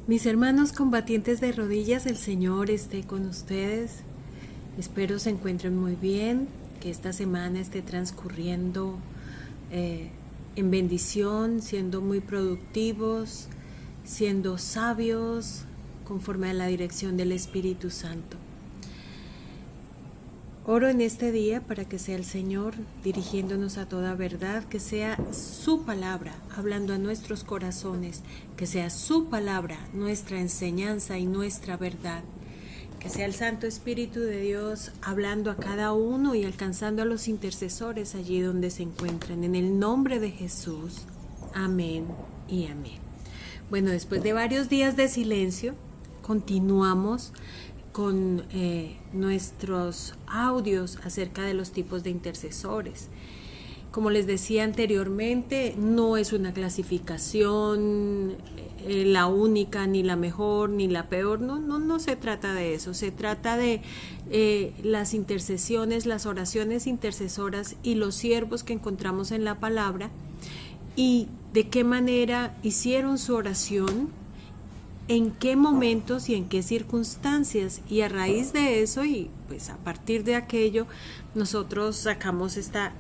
Mis hermanos combatientes de rodillas, el Señor esté con ustedes. Espero se encuentren muy bien, que esta semana esté transcurriendo en bendición, siendo muy productivos, siendo sabios, conforme a la dirección del Espíritu Santo. Oro en este día para que sea el Señor dirigiéndonos a toda verdad, que sea su palabra hablando a nuestros corazones, que sea su palabra nuestra enseñanza y nuestra verdad, que sea el Santo Espíritu de Dios hablando a cada uno y alcanzando a los intercesores allí donde se encuentran. En el nombre de Jesús, amén y amén. Bueno, después de varios días de silencio, continuamos con nuestros audios acerca de los tipos de intercesores. Como les decía anteriormente, no es una clasificación la única, ni la mejor, ni la peor, no se trata de eso, se trata de las intercesiones, las oraciones intercesoras y los siervos que encontramos en la palabra y de qué manera hicieron su oración, en qué momentos y en qué circunstancias, y a raíz de eso y pues a partir de aquello nosotros sacamos esta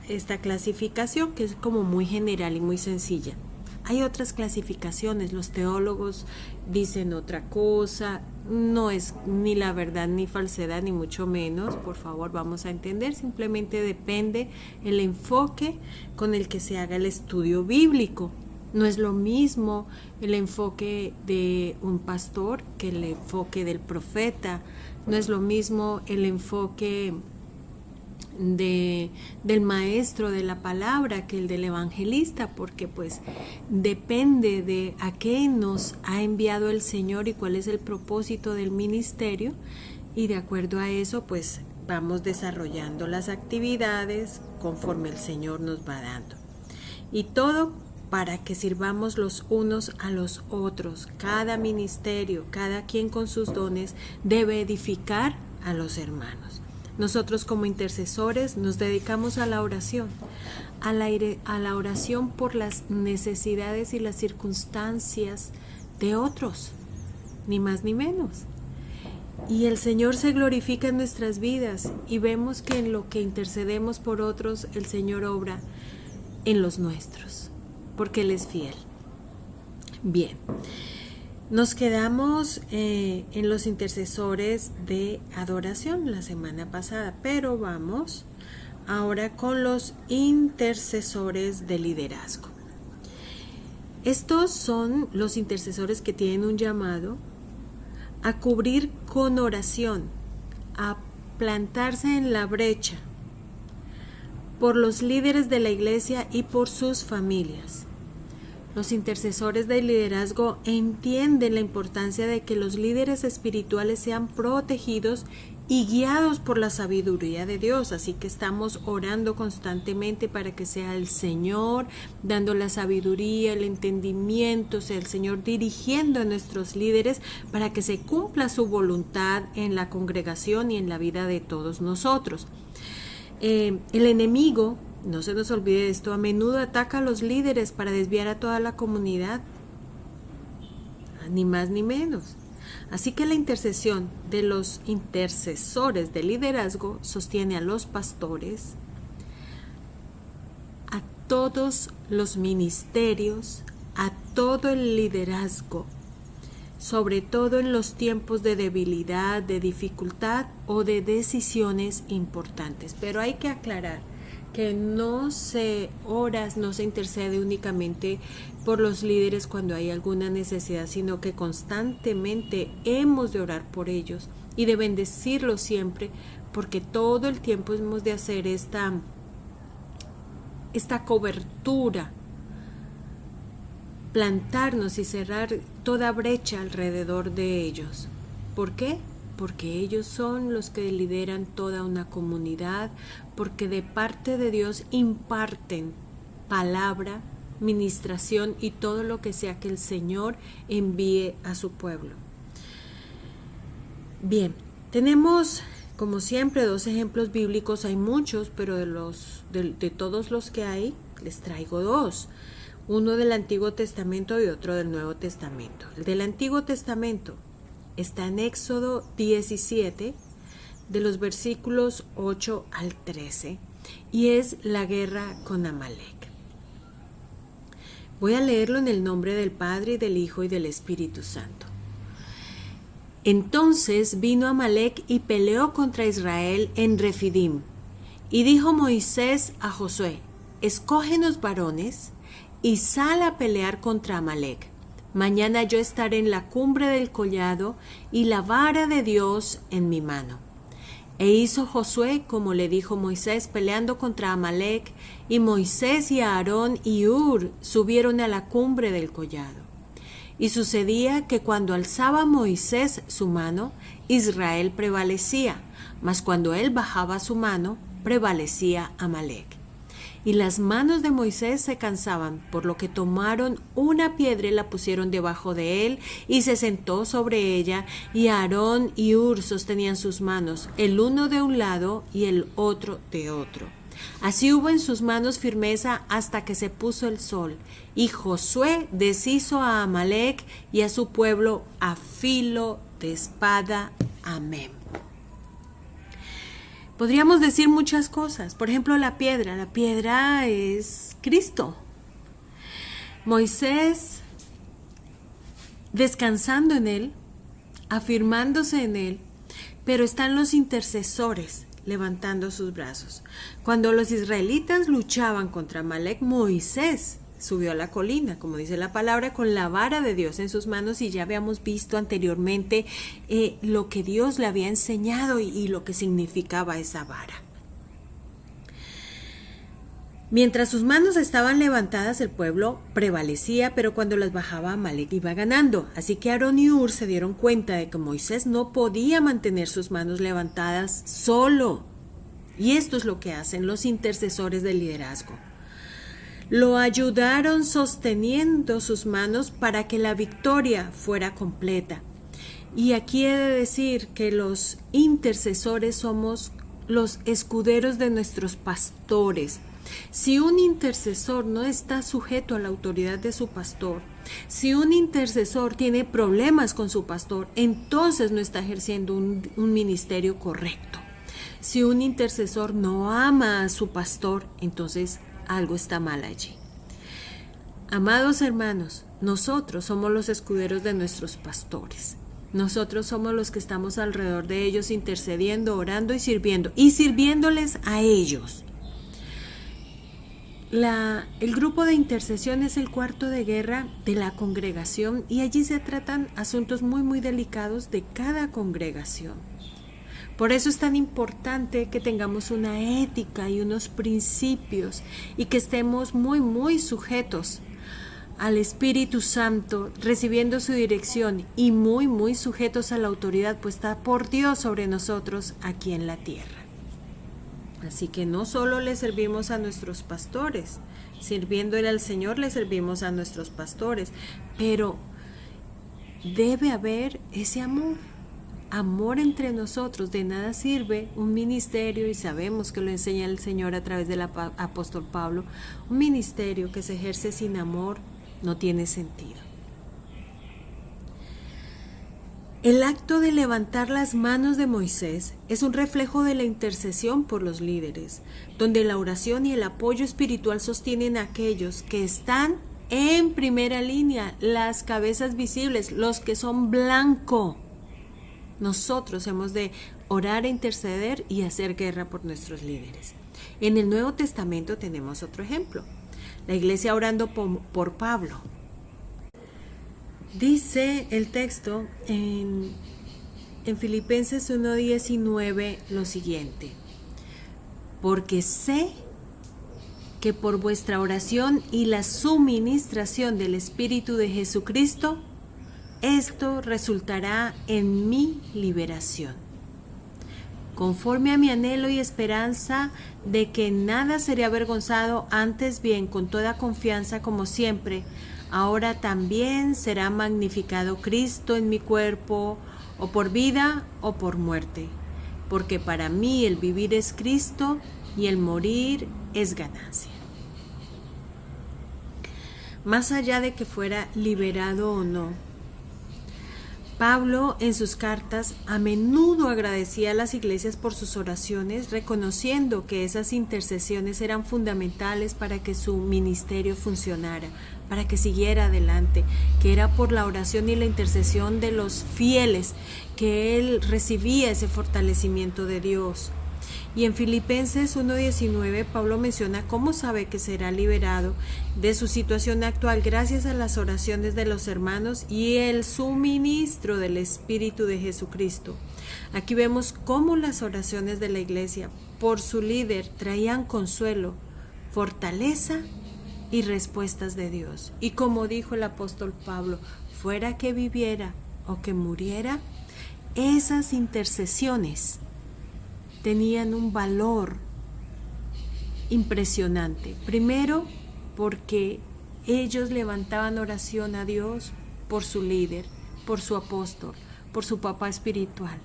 clasificación que es como muy general y muy sencilla. Hay otras clasificaciones, los teólogos dicen otra cosa, no es ni la verdad ni falsedad ni mucho menos, por favor vamos a entender, simplemente depende el enfoque con el que se haga el estudio bíblico. No es lo mismo el enfoque de un pastor que el enfoque del profeta. No es lo mismo el enfoque del maestro de la palabra que el del evangelista, porque pues depende de a qué nos ha enviado el Señor y cuál es el propósito del ministerio, y de acuerdo a eso pues vamos desarrollando las actividades conforme el Señor nos va dando. Y todo para que sirvamos los unos a los otros. Cada ministerio, cada quien con sus dones debe edificar a los hermanos. Nosotros como intercesores nos dedicamos a la oración, a la oración por las necesidades y las circunstancias de otros, ni más ni menos. Y el Señor se glorifica en nuestras vidas y vemos que en lo que intercedemos por otros, el Señor obra en los nuestros, porque Él es fiel. Bien, nos quedamos en los intercesores de adoración la semana pasada, pero vamos ahora con los intercesores de liderazgo. Estos son los intercesores que tienen un llamado a cubrir con oración, a plantarse en la brecha por los líderes de la iglesia y por sus familias. Los intercesores del liderazgo entienden la importancia de que los líderes espirituales sean protegidos y guiados por la sabiduría de Dios, así que estamos orando constantemente para que sea el Señor dando la sabiduría, el entendimiento, sea el Señor dirigiendo a nuestros líderes para que se cumpla su voluntad en la congregación y en la vida de todos nosotros. El enemigo, no se nos olvide esto, a menudo ataca a los líderes para desviar a toda la comunidad, ni más ni menos. Así que la intercesión de los intercesores de liderazgo sostiene a los pastores, a todos los ministerios, a todo el liderazgo, sobre todo en los tiempos de debilidad, de dificultad o de decisiones importantes. Pero hay que aclarar que no se intercede únicamente por los líderes cuando hay alguna necesidad, sino que constantemente hemos de orar por ellos y de bendecirlos siempre, porque todo el tiempo hemos de hacer esta cobertura, plantarnos y cerrar toda brecha alrededor de ellos. ¿Por qué? Porque ellos son los que lideran toda una comunidad, porque de parte de Dios imparten palabra, ministración y todo lo que sea que el Señor envíe a su pueblo. Bien, tenemos como siempre 2 ejemplos bíblicos, hay muchos, pero de todos los que hay les traigo 2. uno del Antiguo Testamento y otro del Nuevo Testamento. El del Antiguo Testamento está en Éxodo 17, de los versículos 8 al 13, y es la guerra con Amalek. Voy a leerlo en el nombre del Padre, y del Hijo, y del Espíritu Santo. Entonces vino Amalek y peleó contra Israel en Refidim. Y dijo Moisés a Josué: escógenos varones y sal a pelear contra Amalek. Mañana yo estaré en la cumbre del collado y la vara de Dios en mi mano. E hizo Josué como le dijo Moisés, peleando contra Amalek, y Moisés y Aarón y Hur subieron a la cumbre del collado. Y sucedía que cuando alzaba Moisés su mano, Israel prevalecía, mas cuando él bajaba su mano, prevalecía Amalek. Y las manos de Moisés se cansaban, por lo que tomaron una piedra y la pusieron debajo de él, y se sentó sobre ella, y Aarón y Hur sostenían sus manos, el uno de un lado y el otro de otro. Así hubo en sus manos firmeza hasta que se puso el sol, y Josué deshizo a Amalek y a su pueblo a filo de espada. Amén. Podríamos decir muchas cosas. Por ejemplo, la piedra es Cristo. Moisés descansando en él, afirmándose en él, pero están los intercesores levantando sus brazos. Cuando los israelitas luchaban contra Amalek, Moisés subió a la colina, como dice la palabra, con la vara de Dios en sus manos, y ya habíamos visto anteriormente lo que Dios le había enseñado y lo que significaba esa vara. Mientras sus manos estaban levantadas, el pueblo prevalecía, pero cuando las bajaba, Amalek iba ganando. Así que Aarón y Hur se dieron cuenta de que Moisés no podía mantener sus manos levantadas solo. Y esto es lo que hacen los intercesores del liderazgo. Lo ayudaron sosteniendo sus manos para que la victoria fuera completa. Y aquí he de decir que los intercesores somos los escuderos de nuestros pastores. Si un intercesor no está sujeto a la autoridad de su pastor, si un intercesor tiene problemas con su pastor, entonces no está ejerciendo un ministerio correcto. Si un intercesor no ama a su pastor, entonces algo está mal allí. Amados hermanos, nosotros somos los escuderos de nuestros pastores. Nosotros somos los que estamos alrededor de ellos intercediendo, orando y sirviéndoles a ellos. El grupo de intercesión es el cuarto de guerra de la congregación, y allí se tratan asuntos muy muy delicados de cada congregación. Por eso es tan importante que tengamos una ética y unos principios, y que estemos muy muy sujetos al Espíritu Santo, recibiendo su dirección, y muy muy sujetos a la autoridad puesta por Dios sobre nosotros aquí en la tierra. Así que no solo le servimos a nuestros pastores, sirviéndole al Señor le servimos a nuestros pastores, pero debe haber ese amor entre nosotros. De nada sirve un ministerio, y sabemos que lo enseña el Señor a través del apóstol Pablo, un ministerio que se ejerce sin amor no tiene sentido. El acto de levantar las manos de Moisés es un reflejo de la intercesión por los líderes, donde la oración y el apoyo espiritual sostienen a aquellos que están en primera línea, las cabezas visibles, los que son blanco. Nosotros hemos de orar e interceder y hacer guerra por nuestros líderes. En el Nuevo Testamento tenemos otro ejemplo, la iglesia orando por Pablo. Dice el texto en Filipenses 1:19 lo siguiente: porque sé que por vuestra oración y la suministración del Espíritu de Jesucristo, esto resultará en mi liberación, conforme a mi anhelo y esperanza de que en nada seré avergonzado, antes bien con toda confianza como siempre, ahora también será magnificado Cristo en mi cuerpo, o por vida o por muerte, porque para mí el vivir es Cristo y el morir es ganancia. más allá de que fuera liberado o no. Pablo en sus cartas a menudo agradecía a las iglesias por sus oraciones, reconociendo que esas intercesiones eran fundamentales para que su ministerio funcionara, para que siguiera adelante, que era por la oración y la intercesión de los fieles que él recibía ese fortalecimiento de Dios. Y en Filipenses 1:19 Pablo menciona cómo sabe que será liberado de su situación actual gracias a las oraciones de los hermanos y el suministro del Espíritu de Jesucristo. Aquí vemos cómo las oraciones de la iglesia por su líder traían consuelo, fortaleza y respuestas de Dios. Y como dijo el apóstol Pablo, fuera que viviera o que muriera, esas intercesiones tenían un valor impresionante. Primero, porque ellos levantaban oración a Dios por su líder, por su apóstol, por su papá espiritual.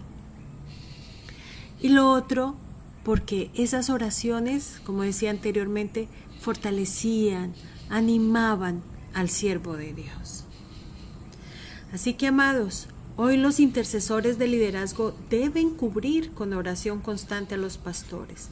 Y lo otro, porque esas oraciones, como decía anteriormente, fortalecían, animaban al siervo de Dios. Así que, amados, hoy los intercesores de liderazgo deben cubrir con oración constante a los pastores.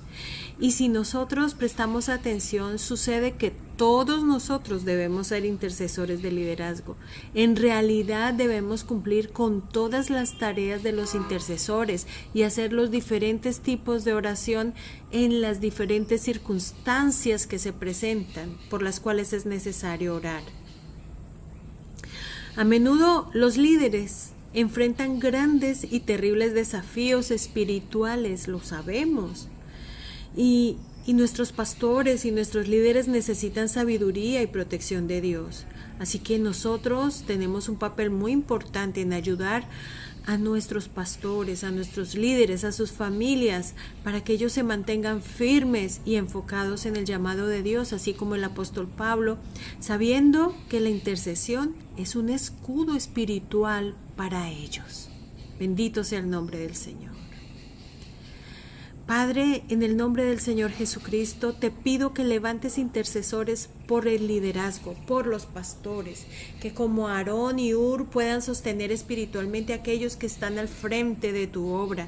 Y si nosotros prestamos atención, sucede que todos nosotros debemos ser intercesores de liderazgo. En realidad debemos cumplir con todas las tareas de los intercesores y hacer los diferentes tipos de oración en las diferentes circunstancias que se presentan, por las cuales es necesario orar. A menudo los líderes enfrentan grandes y terribles desafíos espirituales, lo sabemos. Y nuestros pastores y nuestros líderes necesitan sabiduría y protección de Dios. Así que nosotros tenemos un papel muy importante en ayudar a nuestros pastores, a nuestros líderes, a sus familias, para que ellos se mantengan firmes y enfocados en el llamado de Dios, así como el apóstol Pablo, sabiendo que la intercesión es un escudo espiritual para ellos. Bendito sea el nombre del Señor. Padre, en el nombre del Señor Jesucristo, te pido que levantes intercesores por el liderazgo, por los pastores, que como Aarón y Hur puedan sostener espiritualmente a aquellos que están al frente de tu obra,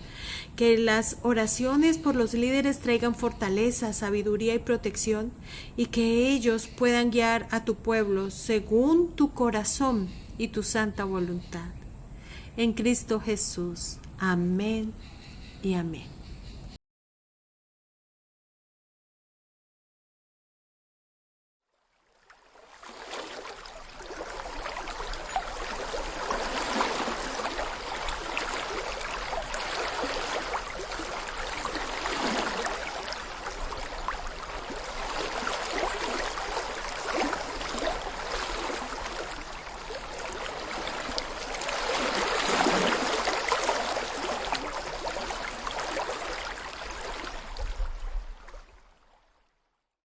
que las oraciones por los líderes traigan fortaleza, sabiduría y protección, y que ellos puedan guiar a tu pueblo según tu corazón y tu santa voluntad. En Cristo Jesús. Amén y amén.